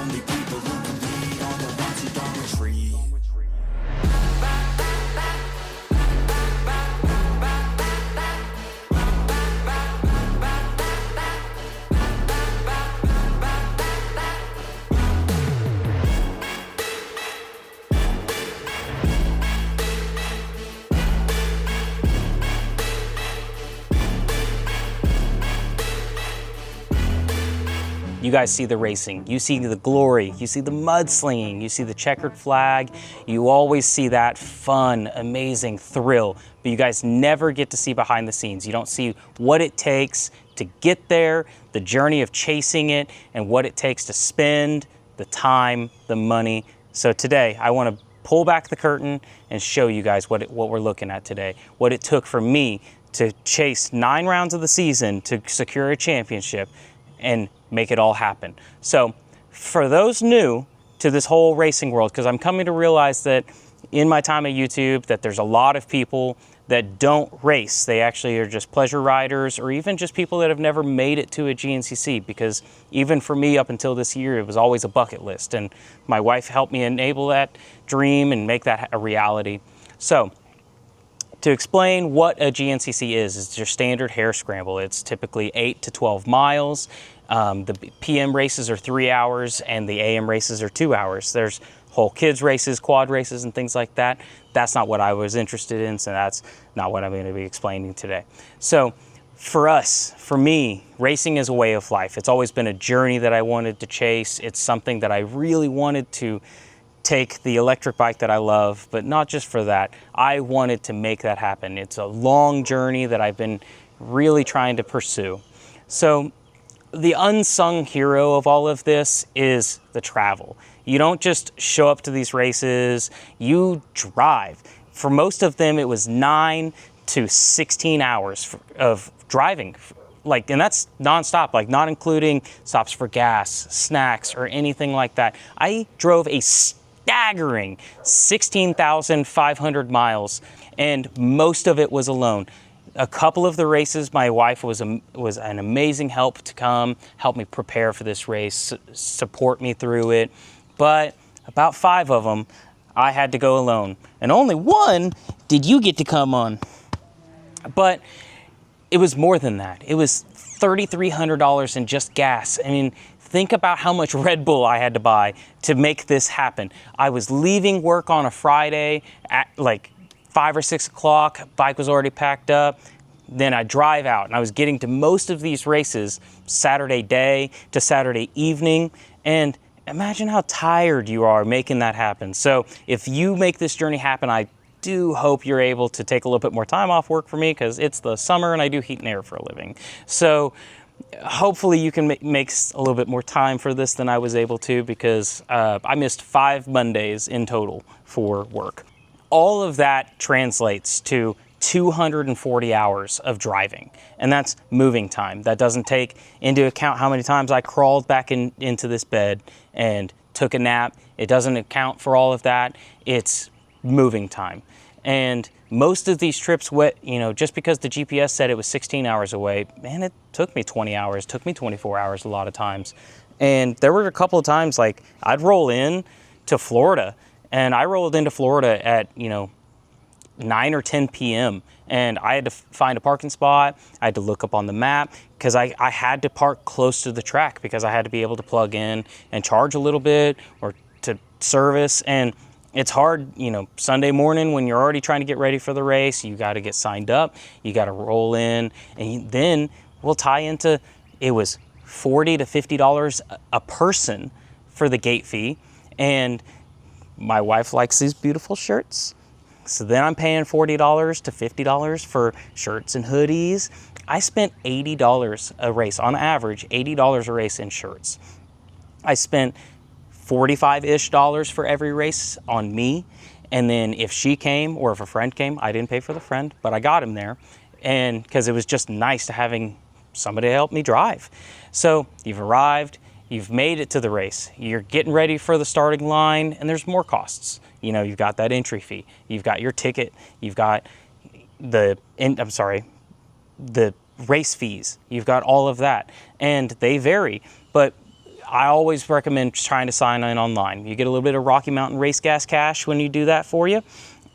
only people who compete are the ones who don't retreat. You guys see the racing, you see the glory, you see the mudslinging, you see the checkered flag, you always see that fun, amazing thrill, but you guys never get to see behind the scenes. You don't see what it takes to get there, the journey of chasing it, and what it takes to spend, the time, the money. So today, I want to pull back the curtain and show you guys what we're looking at today, what it took for me to chase 9 rounds of the season to secure a championship and make it all happen. So for those new to this whole racing world, because I'm coming to realize that in my time at YouTube that there's a lot of people that don't race. They actually are just pleasure riders, or even just people that have never made it to a GNCC, because even for me up until this year, it was always a bucket list, and my wife helped me enable that dream and make that a reality. So to explain what a GNCC is, it's your standard hare scramble. It's typically 8 to 12 miles. The PM races are 3 hours and the AM races are 2 hours. There's whole kids races, quad races, and things like that. That's not what I was interested in, so that's not what I'm going to be explaining today. So for us, for me, racing is a way of life. It's always been a journey that I wanted to chase. It's something that I really wanted to take the electric bike that I love, but not just for that. I wanted to make that happen. It's a long journey that I've been really trying to pursue. So the unsung hero of all of this is the travel. You don't just show up to these races, you drive. For most of them, it was 9 to 16 hours of driving. And that's nonstop, like not including stops for gas, snacks, or anything like that. I drove a staggering 16,500 miles, and most of it was alone. A couple of the races, my wife was an amazing help to help me prepare for this race, support me through it. But about 5 of them, I had to go alone. And only 1 did you get to come on. But it was more than that. It was $3,300 in just gas. I mean, think about how much Red Bull I had to buy to make this happen. I was leaving work on a Friday at like 5 or 6 o'clock, bike was already packed up. Then I drive out, and I was getting to most of these races Saturday day to Saturday evening. And imagine how tired you are making that happen. So if you make this journey happen, I do hope you're able to take a little bit more time off work for me, because it's the summer and I do heat and air for a living. So hopefully you can make a little bit more time for this than I was able to, because I missed 5 Mondays in total for work. All of that translates to 240 hours of driving, and that's moving time. That doesn't take into account how many times I crawled back into this bed and took a nap. It doesn't account for all of that. It's moving time. And most of these trips, just because the GPS said it was 16 hours away, man, it took me 20 hours, took me 24 hours a lot of times. And there were a couple of times, like, I'd roll in to Florida, and I rolled into Florida at, 9 or 10 p.m. and I had to find a parking spot. I had to look up on the map, because I had to park close to the track, because I had to be able to plug in and charge a little bit or to service. And it's hard, Sunday morning when you're already trying to get ready for the race, you got to get signed up, you got to roll in, and then we'll tie into, it was $40 to $50 a person for the gate fee. And my wife likes these beautiful shirts. So then I'm paying $40 to $50 for shirts and hoodies. I spent $80 a race, on average, $80 a race in shirts. I spent $45-ish for every race on me. And then if she came, or if a friend came, I didn't pay for the friend, but I got him there. And because it was just nice to having somebody to help me drive. So you've arrived, you've made it to the race, you're getting ready for the starting line, and there's more costs. You've got that entry fee, you've got your ticket, you've got the race fees, you've got all of that, and they vary. But I always recommend trying to sign in online. You get a little bit of Rocky Mountain Race Gas cash when you do that for you.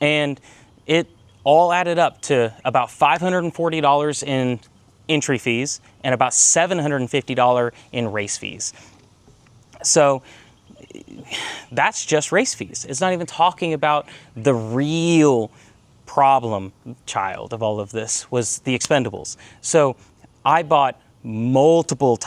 And it all added up to about $540 in entry fees and about $750 in race fees. So that's just race fees. It's not even talking about the real problem child of all of this was the expendables. So I bought multiple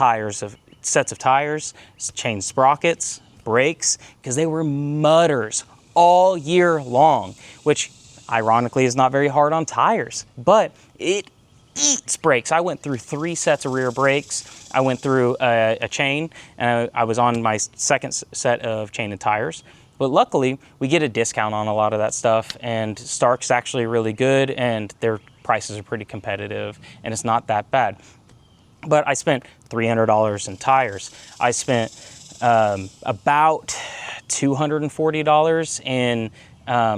sets of tires, chain sprockets, brakes, because they were mudders all year long, which ironically is not very hard on tires, but it eats brakes. I went through 3 sets of rear brakes. I went through a chain, and I was on my second set of chain and tires. But luckily, we get a discount on a lot of that stuff, and Stark's actually really good, and their prices are pretty competitive, and it's not that bad. But I spent $300 in tires. I spent about $240 in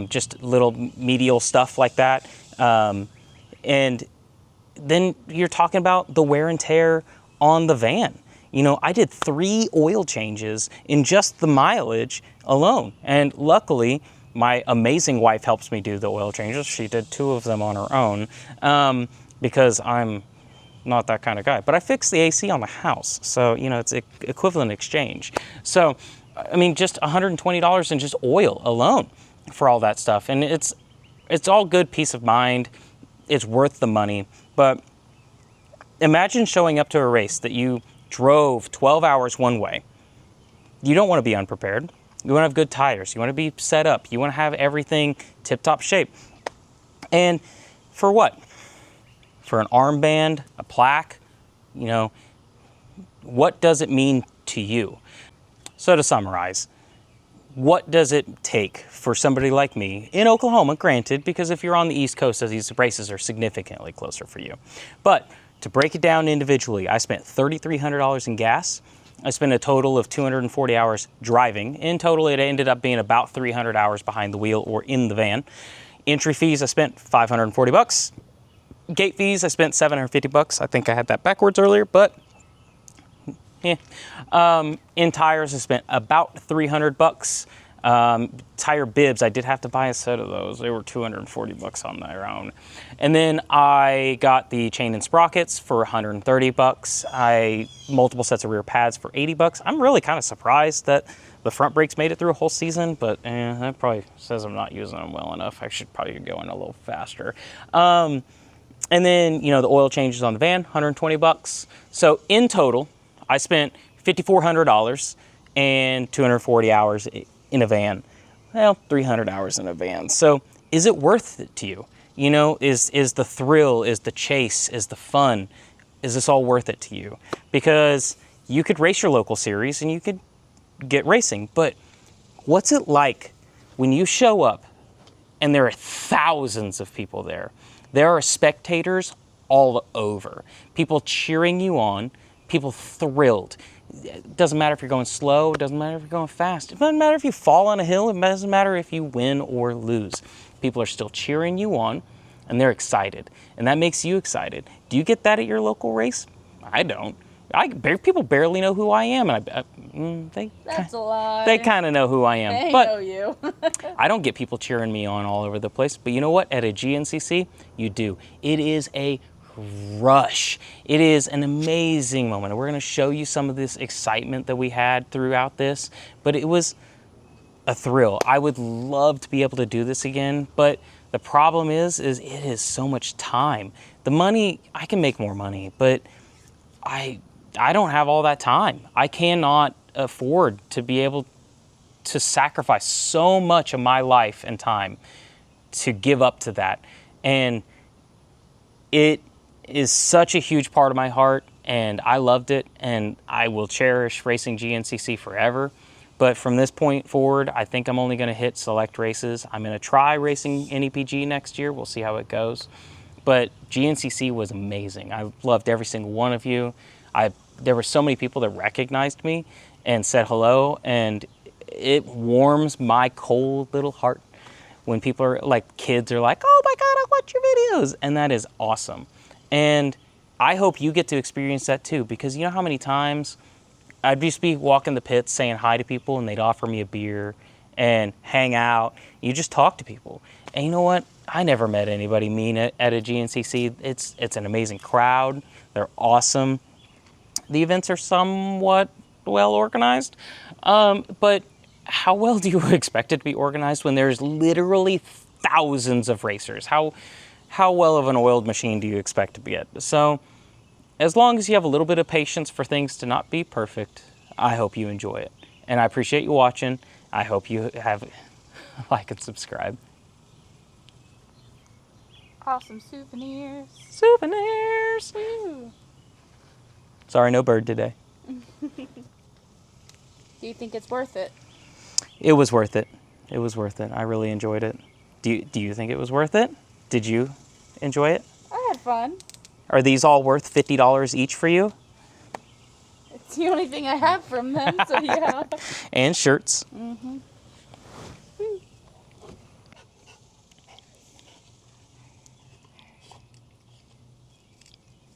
just little medial stuff like that. And then you're talking about the wear and tear on the van. You know, I did 3 oil changes in just the mileage alone. And luckily, my amazing wife helps me do the oil changes. She did 2 of them on her own because I'm not that kind of guy. But I fixed the AC on the house. So, you know, it's an equivalent exchange. So, I mean, just $120 in just oil alone for all that stuff. And it's all good peace of mind. It's worth the money. But imagine showing up to a race that you drove 12 hours one way. You don't want to be unprepared. You want to have good tires. You want to be set up. You want to have everything tip-top shape. And for what? For an armband, a plaque, you know, what does it mean to you? So to summarize, what does it take for somebody like me in Oklahoma, granted, because if you're on the East Coast, these races are significantly closer for you. But to break it down individually, I spent $3,300 in gas. I spent a total of 240 hours driving. In total, it ended up being about 300 hours behind the wheel or in the van. Entry fees, I spent $540. Gate fees, I spent $750. I think I had that backwards earlier, but yeah. In tires, I spent about $300. Tire bibs, I did have to buy a set of those. They were $240 on their own. And then I got the chain and sprockets for $130. Multiple sets of rear pads for $80. I'm really kind of surprised that the front brakes made it through a whole season, but that probably says I'm not using them well enough. I should probably go in a little faster. And then, you know, the oil changes on the van, $120. So in total, I spent $5,400 and 240 hours in a van. Well, 300 hours in a van. So is it worth it to you? You know, is the thrill, is the chase, is the fun, is this all worth it to you? Because you could race your local series and you could get racing, but what's it like when you show up and there are thousands of people there? There are spectators all over. People cheering you on, people thrilled. It doesn't matter if you're going slow, it doesn't matter if you're going fast. It doesn't matter if you fall on a hill, it doesn't matter if you win or lose. People are still cheering you on and they're excited. And that makes you excited. Do you get that at your local race? I don't. People barely know who I am, and That's a lie. They kind of know who I am. They but know you. I don't get people cheering me on all over the place. But you know what? At a GNCC, you do. It is a rush. It is an amazing moment. We're going to show you some of this excitement that we had throughout this, but it was a thrill. I would love to be able to do this again, but the problem is it is so much time. The money, I can make more money, but I don't have all that time. I cannot afford to be able to sacrifice so much of my life and time to give up to that. And it is such a huge part of my heart, and I loved it, and I will cherish racing GNCC forever. But from this point forward, I think I'm only going to hit select races. I'm going to try racing NEPG next year. We'll see how it goes. But GNCC was amazing. I loved every single one of you. There were so many people that recognized me and said hello, and it warms my cold little heart when people are like, kids are like, oh my God, I watch your videos. And that is awesome. And I hope you get to experience that too, because you know how many times I'd just be walking the pits saying hi to people, and they'd offer me a beer and hang out. You just talk to people. And you know what? I never met anybody mean at a GNCC. It's an amazing crowd. They're awesome. The events are somewhat well organized, but how well do you expect it to be organized when there's literally thousands of racers? How well of an oiled machine do you expect to get? So as long as you have a little bit of patience for things to not be perfect, I hope you enjoy it. And I appreciate you watching. I hope you have like and subscribe. Awesome souvenirs. Souvenirs! Woo. Sorry, no bird today. Do you think it's worth it? It was worth it. It was worth it. I really enjoyed it. Do you think it was worth it? Did you enjoy it? I had fun. Are these all worth $50 each for you? It's the only thing I have from them, so yeah. And shirts. Mm-hmm.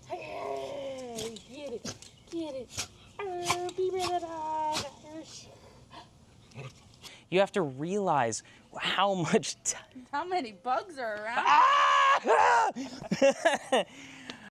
Hey, get it, get it. Be rid of. You have to realize how much How many bugs are around? Ah!